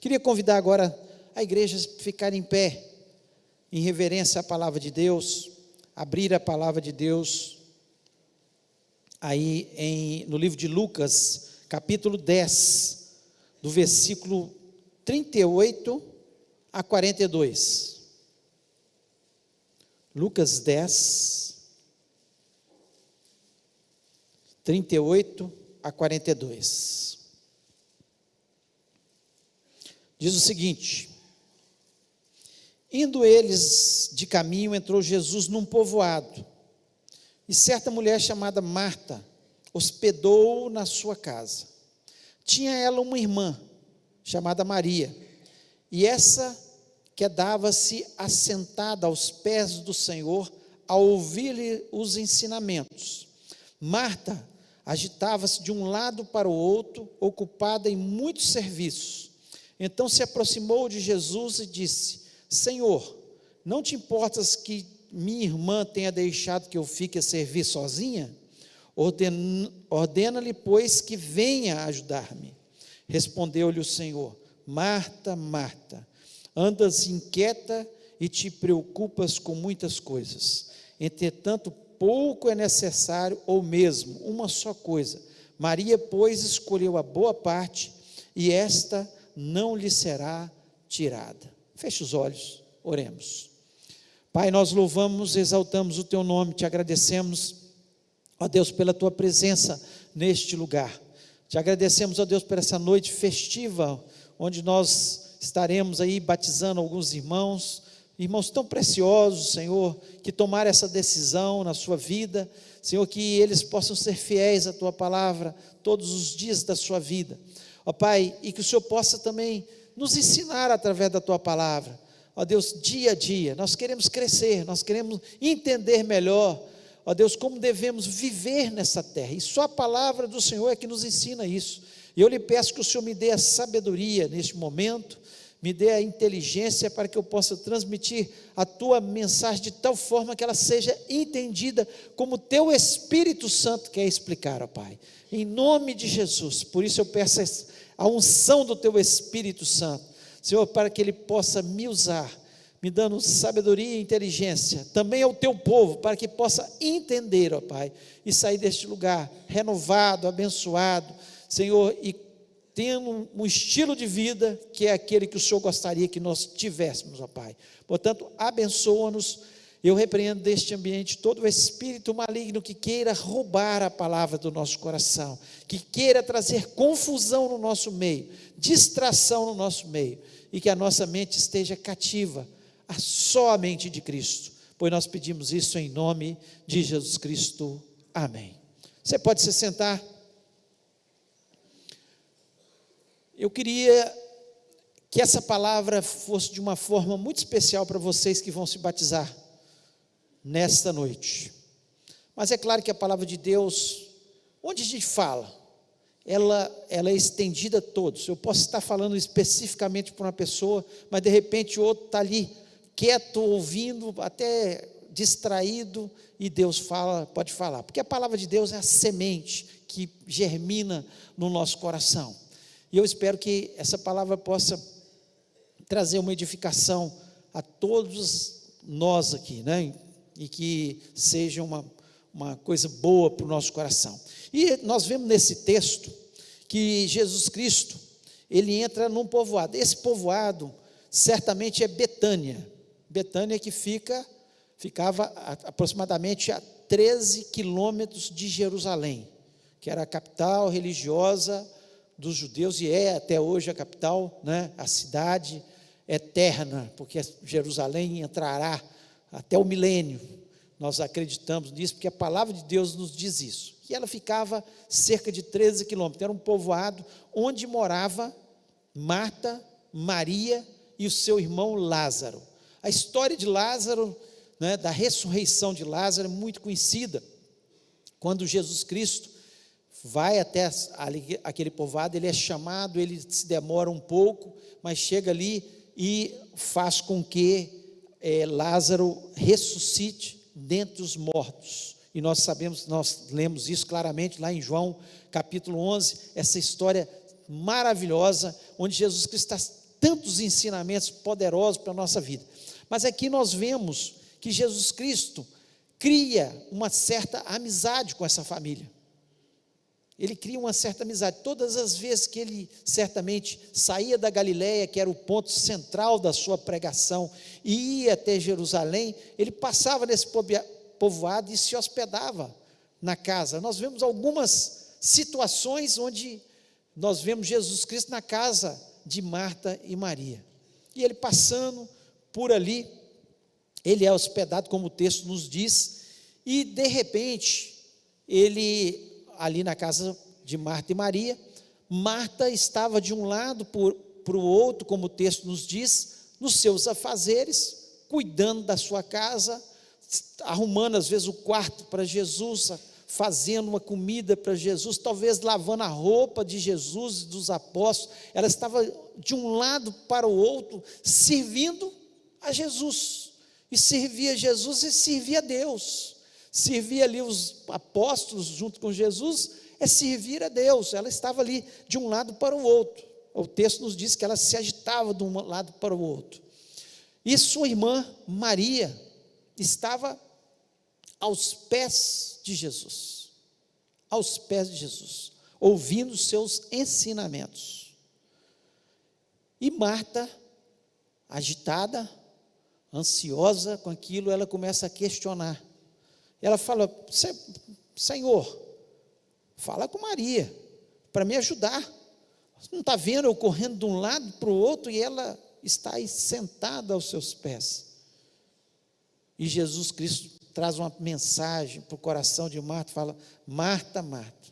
Queria convidar agora a igreja a ficar em pé, em reverência à palavra de Deus, abrir a palavra de Deus, aí no livro de Lucas, capítulo 10, do versículo 38 a 42. Lucas 10, 38 a 42. Diz o seguinte: indo eles de caminho, entrou Jesus num povoado, e certa mulher chamada Marta hospedou-o na sua casa. Tinha ela uma irmã chamada Maria, e essa quedava-se assentada aos pés do Senhor, a ouvir-lhe os ensinamentos. Marta agitava-se de um lado para o outro, ocupada em muitos serviços. Então se aproximou de Jesus e disse: Senhor, não te importas que minha irmã tenha deixado que eu fique a servir sozinha? Ordena-lhe, pois, que venha ajudar-me. Respondeu-lhe o Senhor: Marta, Marta, andas inquieta e te preocupas com muitas coisas. Entretanto, pouco é necessário, ou mesmo uma só coisa. Maria, pois, escolheu a boa parte, e esta não lhe será tirada. Feche os olhos, oremos. Pai, nós louvamos, exaltamos o teu nome, te agradecemos, ó Deus, pela tua presença neste lugar. Te agradecemos, ó Deus, por essa noite festiva, onde nós estaremos aí batizando alguns irmãos tão preciosos, Senhor, que tomaram essa decisão na sua vida, Senhor, que eles possam ser fiéis à tua palavra todos os dias da sua vida, ó Pai, e que o Senhor possa também nos ensinar através da tua palavra, ó Deus, dia a dia. Nós queremos crescer, nós queremos entender melhor, ó Deus, como devemos viver nessa terra, e só a palavra do Senhor é que nos ensina isso. E eu lhe peço que o Senhor me dê a sabedoria neste momento, me dê a inteligência para que eu possa transmitir a tua mensagem de tal forma que ela seja entendida como o teu Espírito Santo quer explicar, ó Pai, em nome de Jesus. Por isso eu peço a unção do teu Espírito Santo, Senhor, para que ele possa me usar, me dando sabedoria e inteligência, também ao teu povo, para que possa entender, ó Pai, e sair deste lugar renovado, abençoado, Senhor, e tendo um estilo de vida que é aquele que o Senhor gostaria que nós tivéssemos, ó Pai. Portanto, abençoa-nos. Eu repreendo deste ambiente todo o espírito maligno que queira roubar a palavra do nosso coração, que queira trazer confusão no nosso meio, distração no nosso meio, e que a nossa mente esteja cativa a só a mente de Cristo, pois nós pedimos isso em nome de Jesus Cristo, amém. Você pode se sentar. Eu queria que essa palavra fosse de uma forma muito especial para vocês que vão se batizar nesta noite, mas é claro que a palavra de Deus, onde a gente fala, ela é estendida a todos. Eu posso estar falando especificamente para uma pessoa, mas de repente o outro está ali, quieto, ouvindo, até distraído, e Deus pode falar, porque a palavra de Deus é a semente que germina no nosso coração, e eu espero que essa palavra possa trazer uma edificação a todos nós aqui, né? E que seja uma coisa boa para o nosso coração. E nós vemos nesse texto que Jesus Cristo, ele entra num povoado. Esse povoado certamente é Betânia. Betânia que ficava aproximadamente a 13 quilômetros de Jerusalém, que era a capital religiosa dos judeus, e é até hoje a capital, né? A cidade eterna, porque Jerusalém entrará até o milênio. Nós acreditamos nisso, porque a palavra de Deus nos diz isso. E ela ficava cerca de 13 quilômetros, era um povoado onde morava Marta, Maria e o seu irmão Lázaro. A história de Lázaro, né, da ressurreição de Lázaro, é muito conhecida. Quando Jesus Cristo vai até aquele povoado, ele é chamado, ele se demora um pouco, mas chega ali e faz com que Lázaro ressuscite dentre os mortos. E nós sabemos, nós lemos isso claramente lá em João capítulo 11, essa história maravilhosa, onde Jesus Cristo está tantos ensinamentos poderosos para a nossa vida. Mas aqui nós vemos que Jesus Cristo cria uma certa amizade com essa família. Ele cria uma certa amizade. Todas as vezes que ele certamente saía da Galileia, que era o ponto central da sua pregação, e ia até Jerusalém, ele passava nesse povoado e se hospedava na casa. Nós vemos algumas situações onde nós vemos Jesus Cristo na casa de Marta e Maria. E ele passando por ali, ele é hospedado, como o texto nos diz, e de repente, ele ali na casa de Marta e Maria, Marta estava de um lado para o outro, como o texto nos diz, nos seus afazeres, cuidando da sua casa, arrumando às vezes o quarto para Jesus, fazendo uma comida para Jesus, talvez lavando a roupa de Jesus e dos apóstolos. Ela estava de um lado para o outro, servindo a Jesus, e servia a Jesus e servia a Deus. Servir ali os apóstolos junto com Jesus é servir a Deus. Ela estava ali de um lado para o outro. O texto nos diz que ela se agitava de um lado para o outro. E sua irmã Maria estava aos pés de Jesus, ouvindo seus ensinamentos. E Marta, agitada, ansiosa com aquilo, ela começa a questionar. Ela fala: Senhor, fala com Maria, para me ajudar. Você não está vendo eu correndo de um lado para o outro e ela está aí sentada aos seus pés? E Jesus Cristo traz uma mensagem para o coração de Marta, fala: Marta, Marta,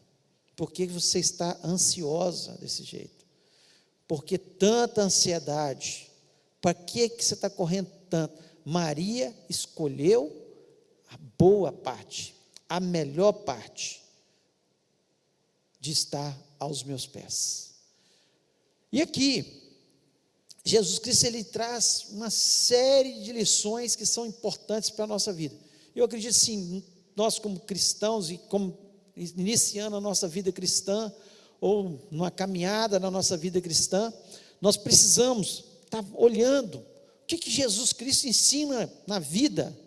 por que você está ansiosa desse jeito? Por que tanta ansiedade? Para que você está correndo tanto? Maria escolheu a boa parte, a melhor parte, de estar aos meus pés. E aqui, Jesus Cristo, ele traz uma série de lições que são importantes para a nossa vida. Eu acredito sim, nós como cristãos e como iniciando a nossa vida cristã, ou numa caminhada na nossa vida cristã, nós precisamos estar olhando o que Jesus Cristo ensina na vida,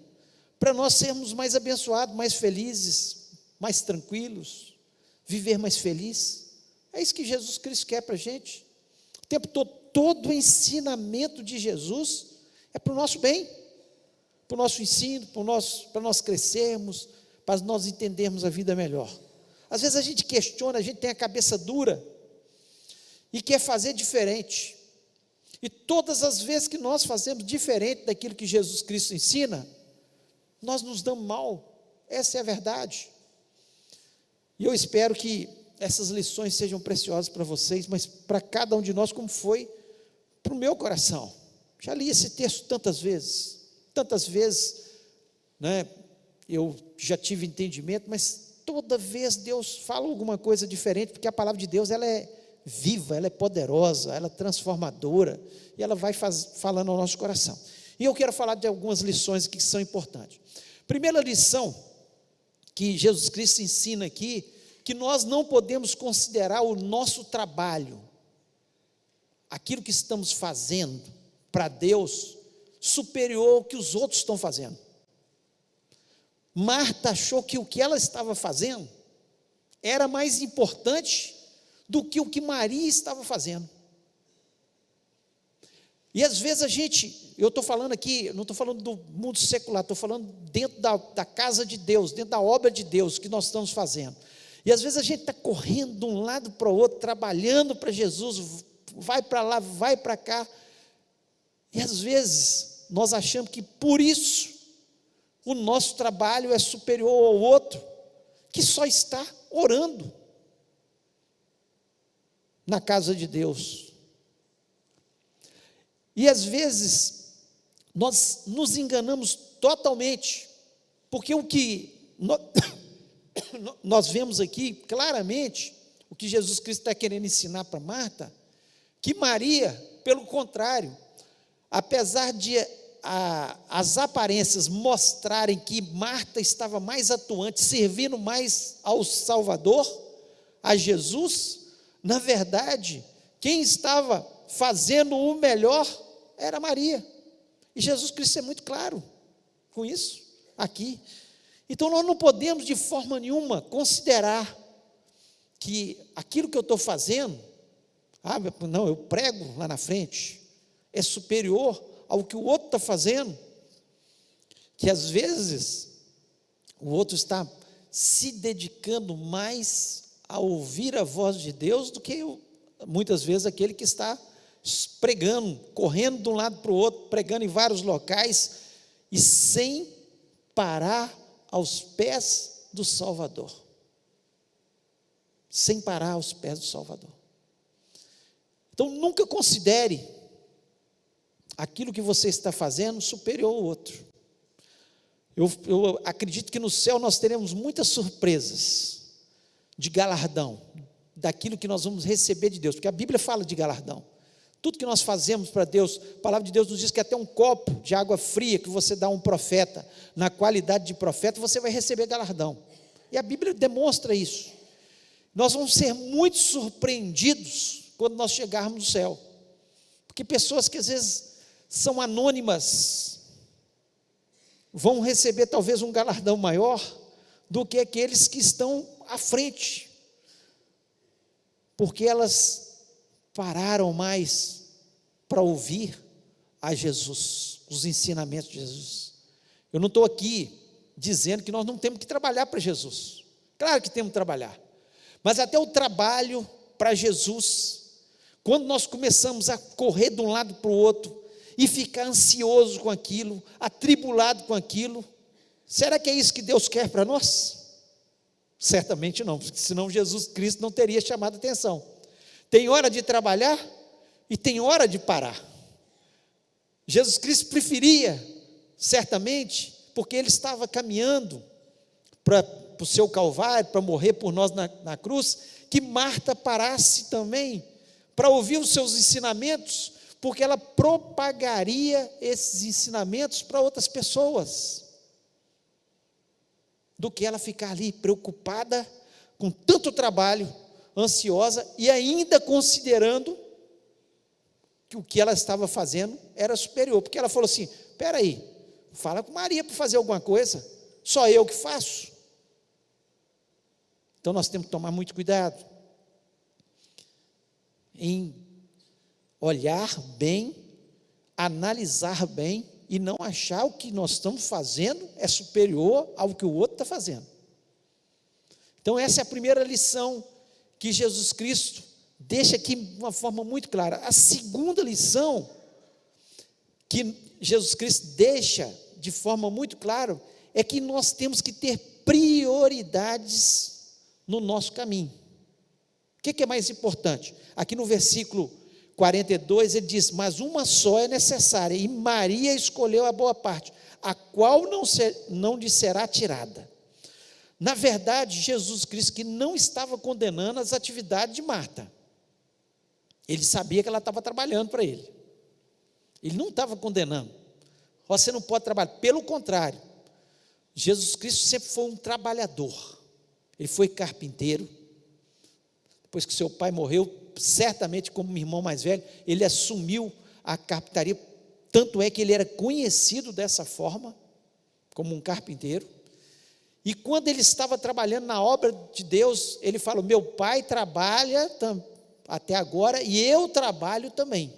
para nós sermos mais abençoados, mais felizes, mais tranquilos, viver mais feliz. É isso que Jesus Cristo quer para a gente. O tempo todo o ensinamento de Jesus é para o nosso bem, para o nosso ensino, para nós crescermos, para nós entendermos a vida melhor. Às vezes a gente questiona, a gente tem a cabeça dura e quer fazer diferente. E todas as vezes que nós fazemos diferente daquilo que Jesus Cristo ensina, nós nos damos mal. Essa é a verdade. E eu espero que essas lições sejam preciosas para vocês, mas para cada um de nós, como foi para o meu coração. Já li esse texto tantas vezes, né? Eu já tive entendimento, mas toda vez Deus fala alguma coisa diferente, porque a palavra de Deus, ela é viva, ela é poderosa, ela é transformadora, e ela vai falando ao nosso coração. E eu quero falar de algumas lições aqui que são importantes. Primeira lição que Jesus Cristo ensina aqui, que nós não podemos considerar o nosso trabalho, aquilo que estamos fazendo para Deus, superior ao que os outros estão fazendo. Marta achou que o que ela estava fazendo era mais importante do que o que Maria estava fazendo. E às vezes eu estou falando aqui, não estou falando do mundo secular, estou falando dentro da casa de Deus, dentro da obra de Deus que nós estamos fazendo. E às vezes a gente está correndo de um lado para o outro, trabalhando para Jesus, vai para lá, vai para cá, e às vezes nós achamos que por isso o nosso trabalho é superior ao outro, que só está orando na casa de Deus. E às vezes nós nos enganamos totalmente, porque o que nós vemos aqui claramente, o que Jesus Cristo está querendo ensinar para Marta, que Maria, pelo contrário, apesar de as aparências mostrarem que Marta estava mais atuante, servindo mais ao Salvador, a Jesus, na verdade, quem estava fazendo o melhor era Maria. E Jesus Cristo é muito claro com isso aqui. Então nós não podemos de forma nenhuma considerar que aquilo que eu estou fazendo, não, eu prego lá na frente, é superior ao que o outro está fazendo, que às vezes o outro está se dedicando mais a ouvir a voz de Deus do que muitas vezes aquele que está pregando, correndo de um lado para o outro, pregando em vários locais e sem parar aos pés do Salvador. Sem parar aos pés do Salvador. Então nunca considere aquilo que você está fazendo superior ao outro. Eu acredito que no céu nós teremos muitas surpresas de galardão, daquilo que nós vamos receber de Deus, porque a Bíblia fala de galardão. Tudo que nós fazemos para Deus, a palavra de Deus nos diz que até um copo de água fria que você dá a um profeta, na qualidade de profeta, você vai receber galardão. E a Bíblia demonstra isso. Nós vamos ser muito surpreendidos quando nós chegarmos no céu, porque pessoas que às vezes são anônimas vão receber talvez um galardão maior do que aqueles que estão à frente, porque elas pararam mais para ouvir a Jesus, os ensinamentos de Jesus. Eu não estou aqui dizendo que nós não temos que trabalhar para Jesus, claro que temos que trabalhar, mas até o trabalho para Jesus, quando nós começamos a correr de um lado para o outro, e ficar ansioso com aquilo, atribulado com aquilo, será que é isso que Deus quer para nós? Certamente não, porque senão Jesus Cristo não teria chamado atenção. Tem hora de trabalhar e tem hora de parar. Jesus Cristo preferia, certamente, porque ele estava caminhando para o seu Calvário, para morrer por nós na cruz, que Marta parasse também para ouvir os seus ensinamentos, porque ela propagaria esses ensinamentos para outras pessoas, do que ela ficar ali preocupada, com tanto trabalho, ansiosa, e ainda considerando que o que ela estava fazendo era superior, porque ela falou assim: espera aí, fala com Maria para fazer alguma coisa, só eu que faço. Então nós temos que tomar muito cuidado em olhar bem, analisar bem e não achar o que nós estamos fazendo é superior ao que o outro está fazendo. Então essa é a primeira lição que Jesus Cristo deixa aqui de uma forma muito clara. A segunda lição que Jesus Cristo deixa de forma muito clara é que nós temos que ter prioridades no nosso caminho. O que é mais importante? Aqui no versículo 42 ele diz: mas uma só é necessária, e Maria escolheu a boa parte, a qual não lhe será tirada. Na verdade, Jesus Cristo que não estava condenando as atividades de Marta, ele sabia que ela estava trabalhando para ele, ele não estava condenando, você não pode trabalhar, pelo contrário, Jesus Cristo sempre foi um trabalhador, ele foi carpinteiro, depois que seu pai morreu, certamente como irmão mais velho, ele assumiu a carpintaria, tanto é que ele era conhecido dessa forma, como um carpinteiro, e quando ele estava trabalhando na obra de Deus, ele falou: meu pai trabalha até agora, e eu trabalho também.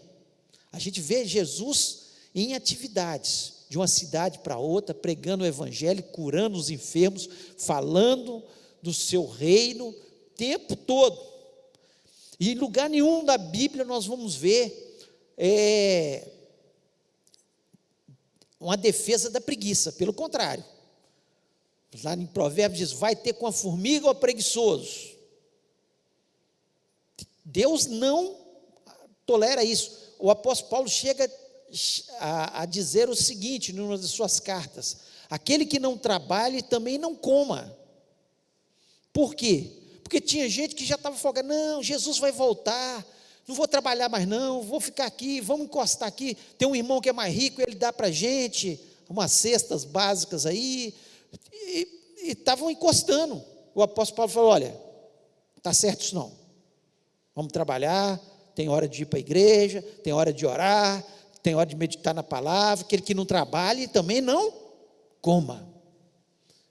A gente vê Jesus em atividades, de uma cidade para outra, pregando o evangelho, curando os enfermos, falando do seu reino, o tempo todo. E em lugar nenhum da Bíblia nós vamos ver uma defesa da preguiça, pelo contrário. Lá em Provérbios diz: vai ter com a formiga ou preguiçoso. Deus não tolera isso. O apóstolo Paulo chega a dizer o seguinte, numa das suas cartas: aquele que não trabalhe também não coma. Por quê? Porque tinha gente que já estava folgando: não, Jesus vai voltar, não vou trabalhar mais não, vou ficar aqui, vamos encostar aqui, tem um irmão que é mais rico, ele dá para a gente umas cestas básicas aí, e estavam encostando. O apóstolo Paulo falou: olha, está certo isso não, vamos trabalhar, tem hora de ir para a igreja, tem hora de orar, tem hora de meditar na palavra. Aquele que não trabalhe também não coma.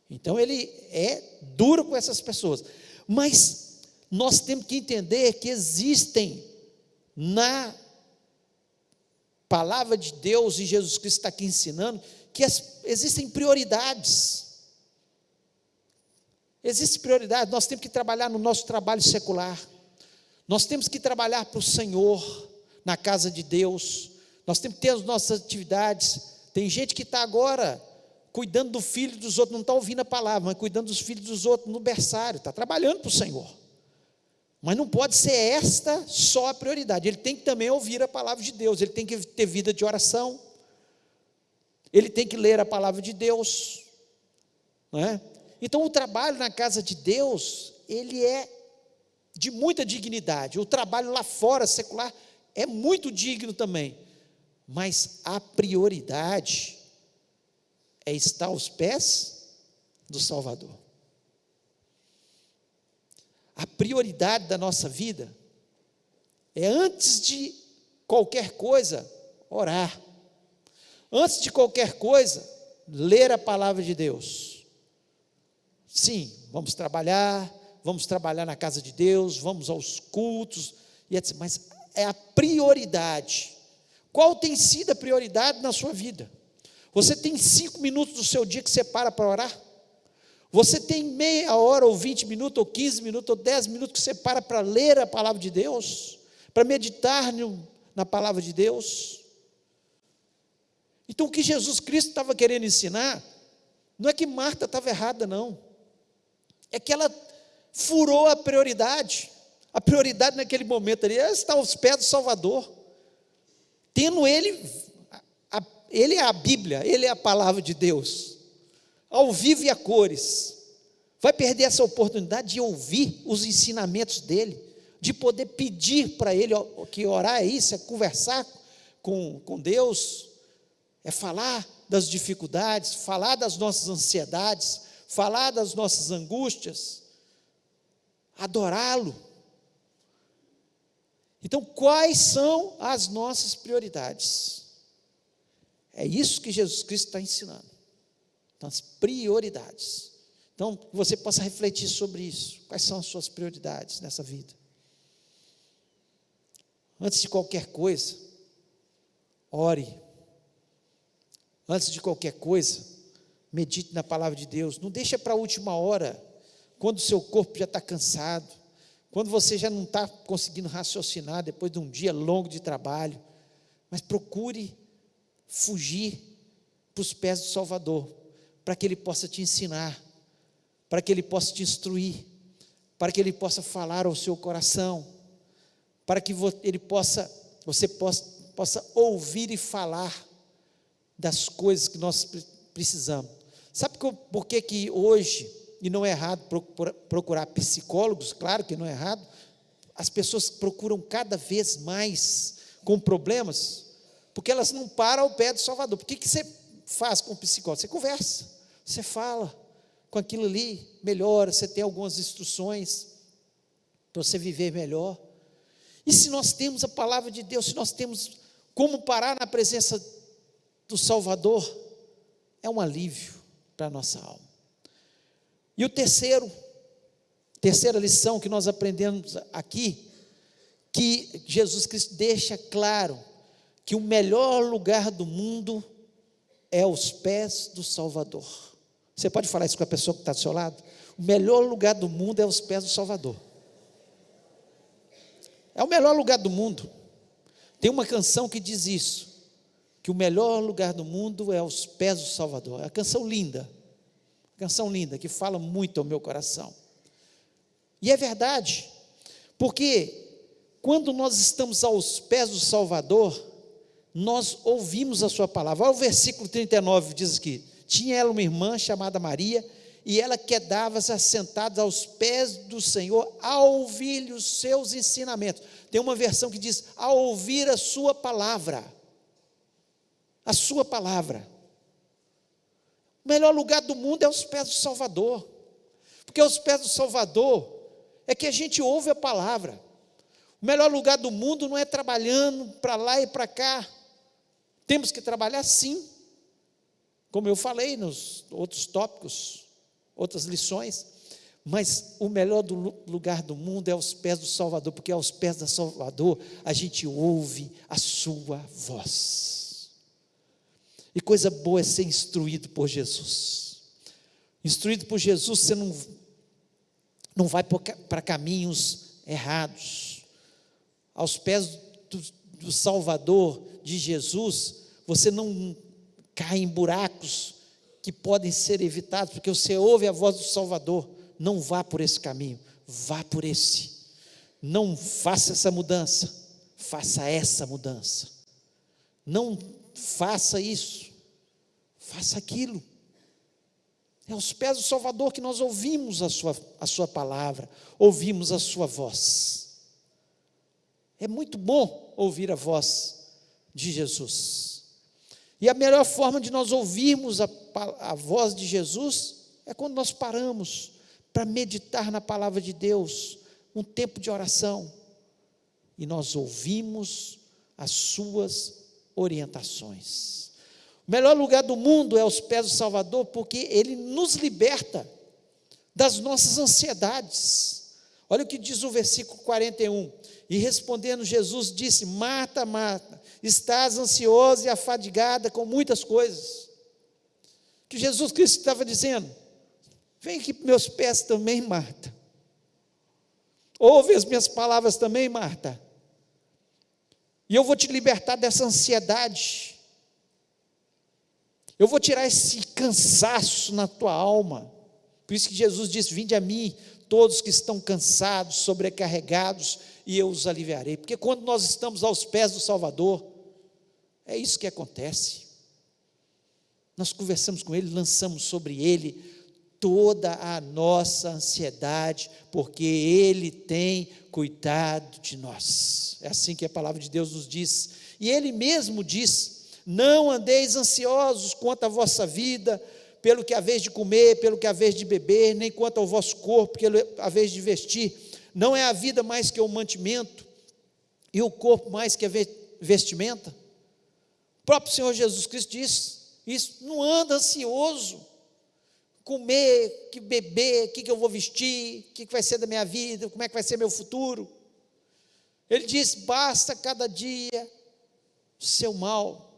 Então ele é duro com essas pessoas. Mas nós temos que entender que existem na palavra de Deus, e Jesus Cristo está aqui ensinando, que existem prioridades. Existem prioridades. Nós temos que trabalhar no nosso trabalho secular. Nós temos que trabalhar para o Senhor, na casa de Deus. Nós temos que ter as nossas atividades. Tem gente que está agora cuidando do filho dos outros, não está ouvindo a palavra, mas cuidando dos filhos dos outros no berçário, está trabalhando para o Senhor. Mas não pode ser esta só a prioridade. Ele tem que também ouvir a palavra de Deus, ele tem que ter vida de oração, ele tem que ler a palavra de Deus, não é? Então o trabalho na casa de Deus, ele é de muita dignidade. O trabalho lá fora, secular, é muito digno também, mas a prioridade é estar aos pés do Salvador. A prioridade da nossa vida é, antes de qualquer coisa, orar. Antes de qualquer coisa, ler a palavra de Deus. Sim, vamos trabalhar na casa de Deus, vamos aos cultos, e etc. Mas é a prioridade. Qual tem sido a prioridade na sua vida? Você tem 5 minutos do seu dia que você para orar? Você tem meia hora, ou 20 minutos, ou 15 minutos, ou 10 minutos que você para ler a palavra de Deus? Para meditar na palavra de Deus? Então o que Jesus Cristo estava querendo ensinar, não é que Marta estava errada, não. É que ela furou a prioridade. A prioridade naquele momento ali é estar aos pés do Salvador. Tendo ele é a Bíblia, ele é a palavra de Deus, ao vivo e a cores. Vai perder essa oportunidade de ouvir os ensinamentos dele, de poder pedir para ele, que orar é isso, é conversar com Deus, é falar das dificuldades, falar das nossas ansiedades, falar das nossas angústias, adorá-lo. Então, quais são as nossas prioridades? É isso que Jesus Cristo está ensinando. Então, as prioridades. Então, que você possa refletir sobre isso. Quais são as suas prioridades nessa vida? Antes de qualquer coisa, ore. Antes de qualquer coisa, medite na palavra de Deus. Não deixa para a última hora, quando o seu corpo já está cansado, quando você já não está conseguindo raciocinar depois de um dia longo de trabalho. Mas procure fugir para os pés do Salvador, para que Ele possa te ensinar, para que Ele possa te instruir, para que Ele possa falar ao seu coração, para que você possa ouvir e falar das coisas que nós precisamos. Sabe por que hoje, e não é errado procurar psicólogos, claro que não é errado, as pessoas procuram cada vez mais com problemas, porque elas não param ao pé do Salvador. Por que você faz com o psicólogo? Você conversa, você fala com aquilo ali, melhora, você tem algumas instruções para você viver melhor. E se nós temos a palavra de Deus, se nós temos como parar na presença do Salvador, é um alívio para a nossa alma. E o terceira lição que nós aprendemos aqui, que Jesus Cristo deixa claro, que o melhor lugar do mundo é aos pés do Salvador. Você pode falar isso com a pessoa que está do seu lado? O melhor lugar do mundo é aos pés do Salvador. É o melhor lugar do mundo. Tem uma canção que diz isso, que o melhor lugar do mundo é aos pés do Salvador. É uma canção linda, que fala muito ao meu coração. E é verdade, porque quando nós estamos aos pés do Salvador, nós ouvimos a sua palavra. Olha o versículo 39, diz aqui: tinha ela uma irmã chamada Maria, e ela quedava-se assentada aos pés do Senhor, a ouvir os seus ensinamentos. Tem uma versão que diz, a ouvir a sua palavra. A sua palavra. O melhor lugar do mundo é aos pés do Salvador, porque aos pés do Salvador é que a gente ouve a palavra. O melhor lugar do mundo não é trabalhando para lá e para cá. Temos que trabalhar sim, como eu falei nos outros tópicos, outras lições, mas o melhor lugar do mundo é aos pés do Salvador, porque aos pés do Salvador a gente ouve a sua voz. E coisa boa é ser instruído por Jesus. Instruído por Jesus, você não vai para caminhos errados. Aos pés do Salvador, de Jesus, você não cai em buracos que podem ser evitados, porque você ouve a voz do Salvador. Não vá por esse caminho, vá por esse. Não faça essa mudança, faça essa mudança. Não faça isso, faça aquilo. É aos pés do Salvador que nós ouvimos a sua palavra, ouvimos a sua voz. É muito bom ouvir a voz de Jesus. E a melhor forma de nós ouvirmos a voz de Jesus é quando nós paramos para meditar na palavra de Deus, um tempo de oração, e nós ouvimos as suas orientações. O melhor lugar do mundo é aos pés do Salvador, porque Ele nos liberta das nossas ansiedades. Olha o que diz o versículo 41, e respondendo Jesus disse: Marta, Marta, estás ansiosa e afadigada com muitas coisas. O que Jesus Cristo estava dizendo? Vem aqui para meus pés também, Marta. Ouve as minhas palavras também, Marta. E eu vou te libertar dessa ansiedade. Eu vou tirar esse cansaço na tua alma. Por isso que Jesus disse: vinde a mim, todos que estão cansados, sobrecarregados, e eu os aliviarei. Porque quando nós estamos aos pés do Salvador, é isso que acontece. Nós conversamos com Ele, lançamos sobre Ele toda a nossa ansiedade, porque Ele tem cuidado de nós. É assim que a palavra de Deus nos diz. E Ele mesmo diz: não andeis ansiosos quanto à vossa vida, pelo que haveis de comer, pelo que haveis de beber, nem quanto ao vosso corpo, pelo que haveis de vestir. Não é a vida mais que o mantimento, e o corpo mais que a vestimenta? O próprio Senhor Jesus Cristo diz isso: não anda ansioso, comer, que beber, o que eu vou vestir, o que vai ser da minha vida, como é que vai ser meu futuro. Ele diz: basta cada dia o seu mal,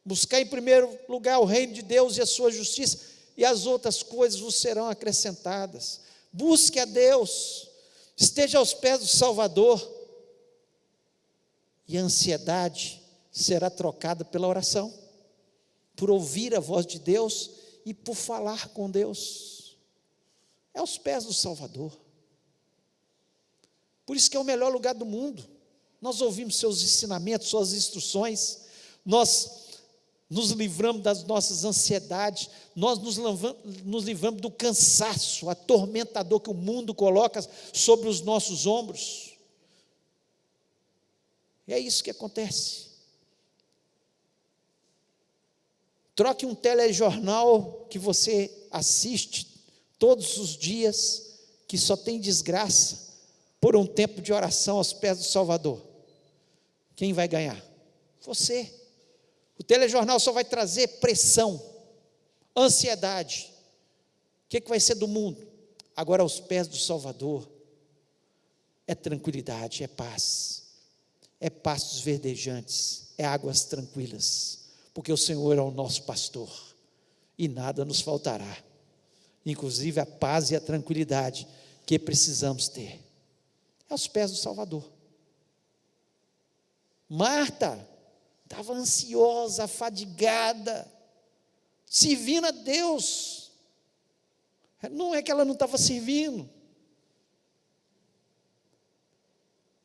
buscar em primeiro lugar o reino de Deus e a sua justiça, e as outras coisas vos serão acrescentadas. Busque a Deus, esteja aos pés do Salvador, e a ansiedade será trocada pela oração, por ouvir a voz de Deus e por falar com Deus. É aos pés do Salvador. Por isso que é o melhor lugar do mundo. Nós ouvimos seus ensinamentos, suas instruções, nós nos livramos das nossas ansiedades, nós nos livramos do cansaço atormentador que o mundo coloca sobre os nossos ombros. E é isso que acontece. Troque um telejornal que você assiste todos os dias, que só tem desgraça, por um tempo de oração aos pés do Salvador. Quem vai ganhar? Você. O telejornal só vai trazer pressão, ansiedade. O que vai ser do mundo? Agora, aos pés do Salvador, é tranquilidade, é pastos verdejantes, é águas tranquilas, porque o Senhor é o nosso pastor, e nada nos faltará, inclusive a paz e a tranquilidade que precisamos ter. É aos pés do Salvador. Marta estava ansiosa, afadigada, servindo a Deus. Não é que ela não estava servindo.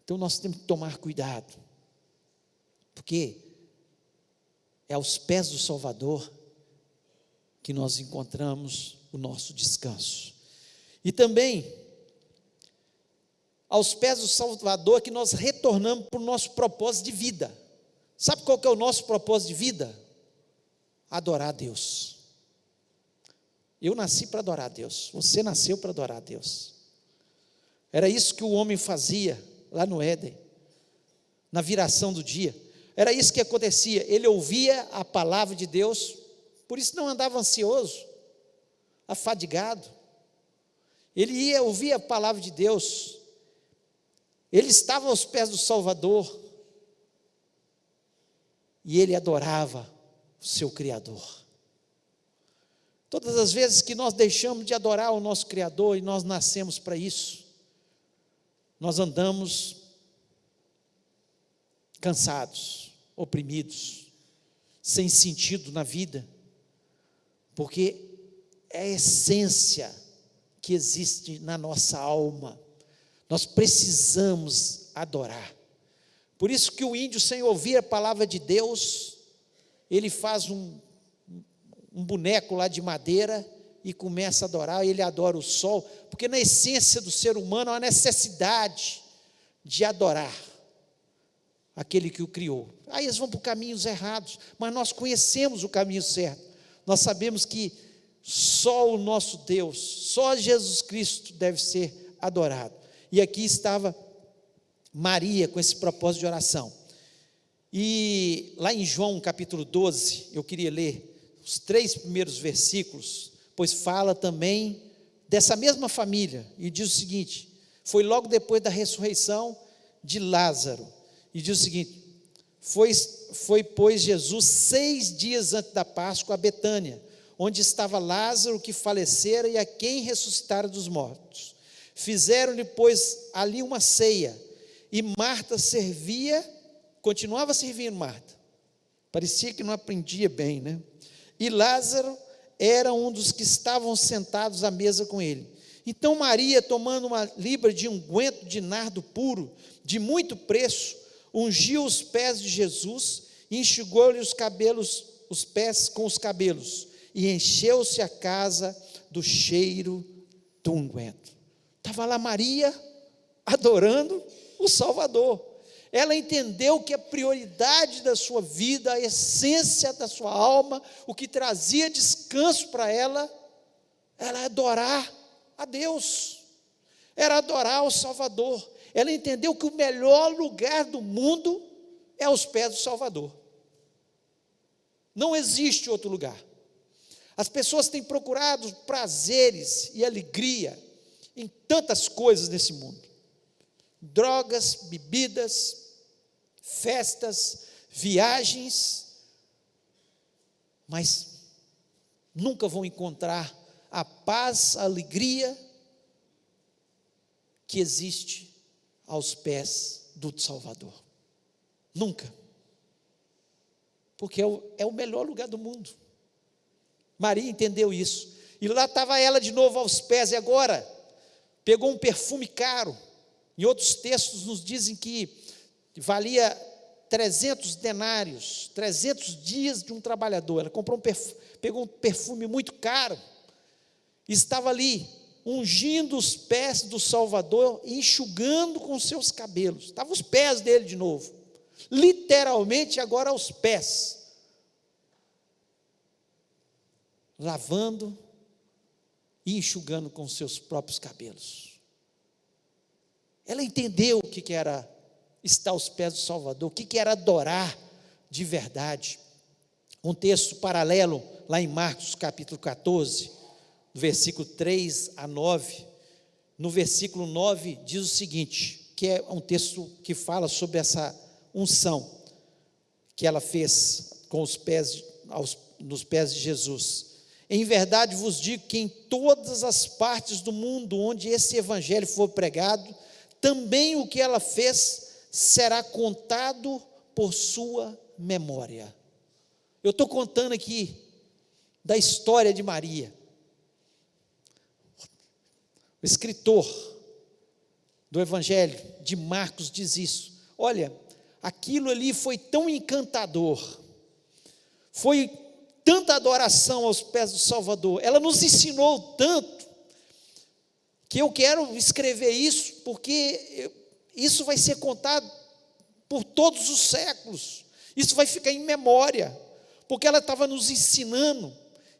Então nós temos que tomar cuidado, porque é aos pés do Salvador que nós encontramos o nosso descanso. E também aos pés do Salvador que nós retornamos para o nosso propósito de vida. Sabe qual que é o nosso propósito de vida? Adorar a Deus. Eu nasci para adorar a Deus, você nasceu para adorar a Deus. Era isso que o homem fazia lá no Éden, na viração do dia. Era isso que acontecia, ele ouvia a palavra de Deus, por isso não andava ansioso, afadigado. Ele ia ouvir a palavra de Deus, ele estava aos pés do Salvador, e ele adorava o seu Criador. Todas as vezes que nós deixamos de adorar o nosso Criador, e nós nascemos para isso, nós andamos cansados, oprimidos, sem sentido na vida, porque é a essência que existe na nossa alma, nós precisamos adorar. Por isso que o índio, sem ouvir a palavra de Deus, ele faz um boneco lá de madeira e começa a adorar, ele adora o sol, porque na essência do ser humano há a necessidade de adorar aquele que o criou. Aí eles vão por caminhos errados, mas nós conhecemos o caminho certo, nós sabemos que só o nosso Deus, só Jesus Cristo deve ser adorado. E aqui estava Maria com esse propósito de oração. E lá em João capítulo 12, eu queria ler os 3 primeiros versículos, pois fala também dessa mesma família, e diz o seguinte: foi logo depois da ressurreição de Lázaro, e diz o seguinte: foi pois Jesus 6 dias antes da Páscoa a Betânia, onde estava Lázaro que falecera e a quem ressuscitara dos mortos. Fizeram-lhe, pois, ali uma ceia, e Marta servia, continuava servindo Marta, parecia que não aprendia bem, né? E Lázaro era um dos que estavam sentados à mesa com ele. Então Maria, tomando uma libra de unguento de nardo puro, de muito preço, ungiu os pés de Jesus, e enxugou-lhe os pés com os cabelos, e encheu-se a casa do cheiro do unguento. Estava lá Maria adorando o Salvador. Ela entendeu que a prioridade da sua vida, a essência da sua alma, o que trazia descanso para ela, era adorar a Deus, era adorar o Salvador. Ela entendeu que o melhor lugar do mundo é aos pés do Salvador. Não existe outro lugar. As pessoas têm procurado prazeres e alegria em tantas coisas nesse mundo: drogas, bebidas, festas, viagens, mas nunca vão encontrar a paz, a alegria que existe aos pés do Salvador. Nunca. Porque é o melhor lugar do mundo. Maria entendeu isso, e lá estava ela de novo aos pés, e agora pegou um perfume caro. Em outros textos nos dizem que valia 300 denários, 300 dias de um trabalhador. Ela pegou um perfume muito caro, estava ali ungindo os pés do Salvador e enxugando com seus cabelos. Estavam os pés dele de novo, literalmente agora aos pés, lavando e enxugando com seus próprios cabelos. Ela entendeu o que era estar aos pés do Salvador, o que era adorar de verdade. Um texto paralelo lá em Marcos capítulo 14, versículo 3 a 9, no versículo 9 diz o seguinte, que é um texto que fala sobre essa unção que ela fez com os pés, nos pés de Jesus. Em verdade vos digo que em todas as partes do mundo onde esse evangelho for pregado, também o que ela fez será contado por sua memória. Eu estou contando aqui da história de Maria. O escritor do evangelho de Marcos diz isso. Olha, aquilo ali foi tão encantador, foi tanta adoração aos pés do Salvador, ela nos ensinou tanto, que eu quero escrever isso, porque isso vai ser contado por todos os séculos, isso vai ficar em memória, porque ela estava nos ensinando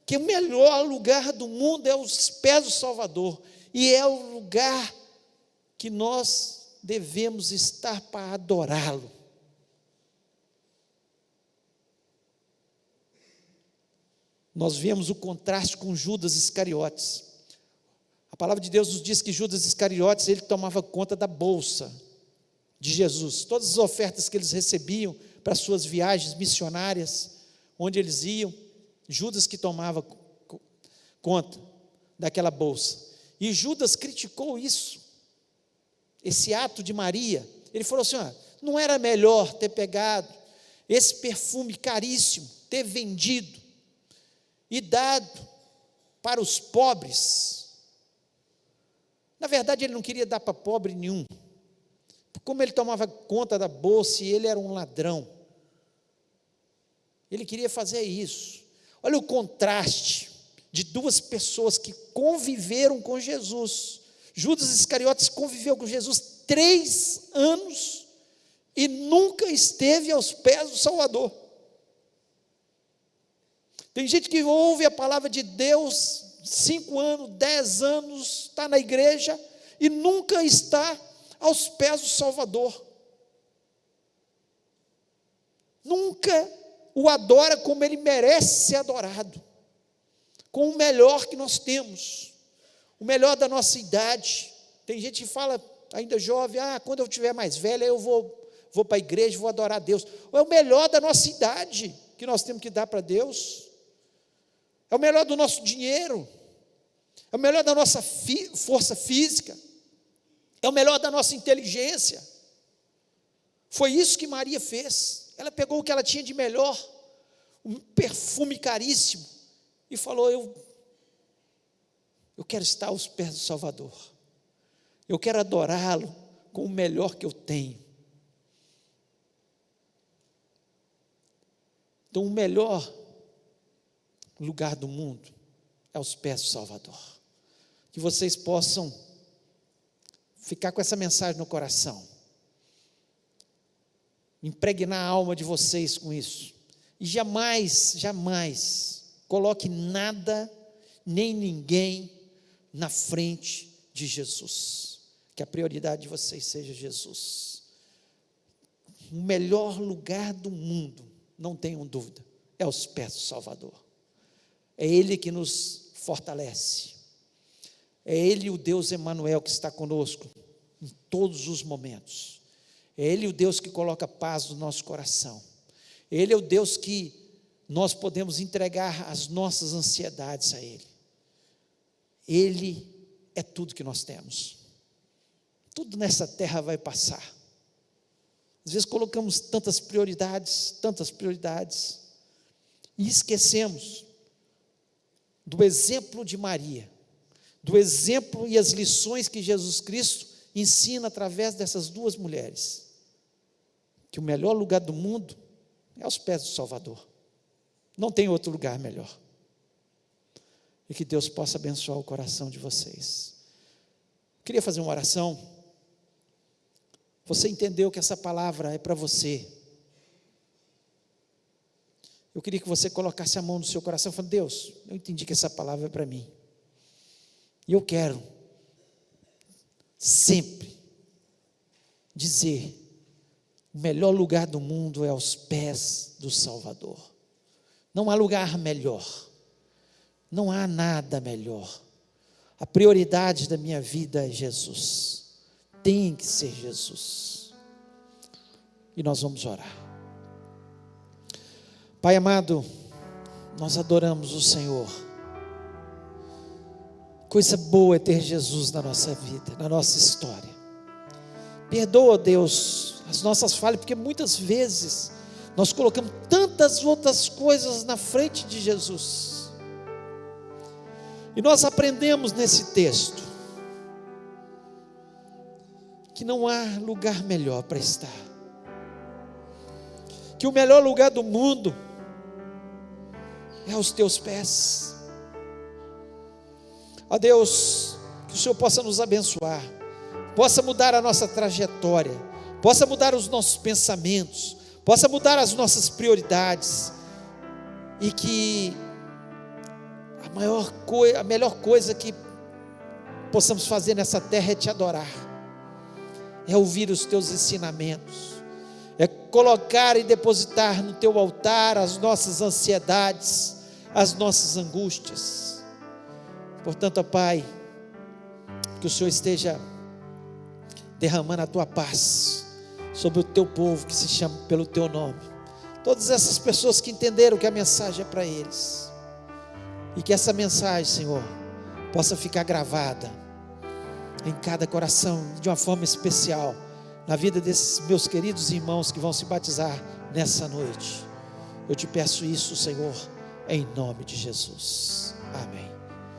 que o melhor lugar do mundo é os pés do Salvador, e é o lugar que nós devemos estar para adorá-lo. Nós vemos o contraste com Judas Iscariotes. A palavra de Deus nos diz que Judas Iscariotes, ele tomava conta da bolsa de Jesus. Todas as ofertas que eles recebiam para suas viagens missionárias, onde eles iam, Judas que tomava conta daquela bolsa. E Judas criticou isso, esse ato de Maria. Ele falou assim: não era melhor ter pegado esse perfume caríssimo, ter vendido e dado para os pobres? Na verdade, ele não queria dar para pobre nenhum. Como ele tomava conta da bolsa e ele era um ladrão, ele queria fazer isso. Olha o contraste de duas pessoas que conviveram com Jesus. Judas Iscariotes conviveu com Jesus 3 anos e nunca esteve aos pés do Salvador. Tem gente que ouve a palavra de Deus 5 anos, 10 anos, está na igreja e nunca está aos pés do Salvador. Nunca o adora como ele merece ser adorado, com o melhor que nós temos, o melhor da nossa idade. Tem gente que fala, ainda jovem: quando eu estiver mais velha, eu vou para a igreja, vou adorar a Deus. É o melhor da nossa idade que nós temos que dar para Deus. É o melhor do nosso dinheiro, é o melhor da nossa força física, é o melhor da nossa inteligência. Foi isso que Maria fez. Ela pegou o que ela tinha de melhor, um perfume caríssimo, e falou: eu quero estar aos pés do Salvador, eu quero adorá-lo com o melhor que eu tenho. Então, o melhor lugar do mundo é aos pés do Salvador. Que vocês possam ficar com essa mensagem no coração, impregnar a alma de vocês com isso, e jamais coloque nada nem ninguém na frente de Jesus. Que a prioridade de vocês seja Jesus. O melhor lugar do mundo, não tenham dúvida, é aos pés do Salvador. É Ele que nos fortalece, é Ele o Deus Emanuel que está conosco em todos os momentos, é Ele o Deus que coloca paz no nosso coração, Ele é o Deus que nós podemos entregar as nossas ansiedades a Ele. Ele é tudo que nós temos. Tudo nessa terra vai passar. Às vezes colocamos tantas prioridades, e esquecemos do exemplo de Maria, do exemplo e as lições que Jesus Cristo ensina através dessas duas mulheres, que o melhor lugar do mundo é aos pés do Salvador. Não tem outro lugar melhor. E que Deus possa abençoar o coração de vocês. Eu queria fazer uma oração. Você entendeu que essa palavra é para você. Eu queria que você colocasse a mão no seu coração e falasse: Deus, eu entendi que essa palavra é para mim. E eu quero sempre dizer: o melhor lugar do mundo é aos pés do Salvador. Não há lugar melhor. Não há nada melhor. A prioridade da minha vida é Jesus. Tem que ser Jesus. E nós vamos orar. Pai amado, nós adoramos o Senhor. Coisa boa é ter Jesus na nossa vida, na nossa história. Perdoa, Deus, as nossas falhas, porque muitas vezes nós colocamos tantas outras coisas na frente de Jesus. E nós aprendemos nesse texto que não há lugar melhor para estar, que o melhor lugar do mundo é aos teus pés. Ó Deus, que o Senhor possa nos abençoar, possa mudar a nossa trajetória, possa mudar os nossos pensamentos, possa mudar as nossas prioridades, e que a melhor coisa que possamos fazer nessa terra é te adorar, é ouvir os teus ensinamentos, é colocar e depositar no teu altar as nossas ansiedades, as nossas angústias. Portanto, ó Pai, que o Senhor esteja derramando a tua paz sobre o teu povo que se chama pelo teu nome, todas essas pessoas que entenderam que a mensagem é para eles, e que essa mensagem, Senhor, possa ficar gravada em cada coração, de uma forma especial, na vida desses meus queridos irmãos que vão se batizar nessa noite. Eu te peço isso, Senhor, em nome de Jesus, amém.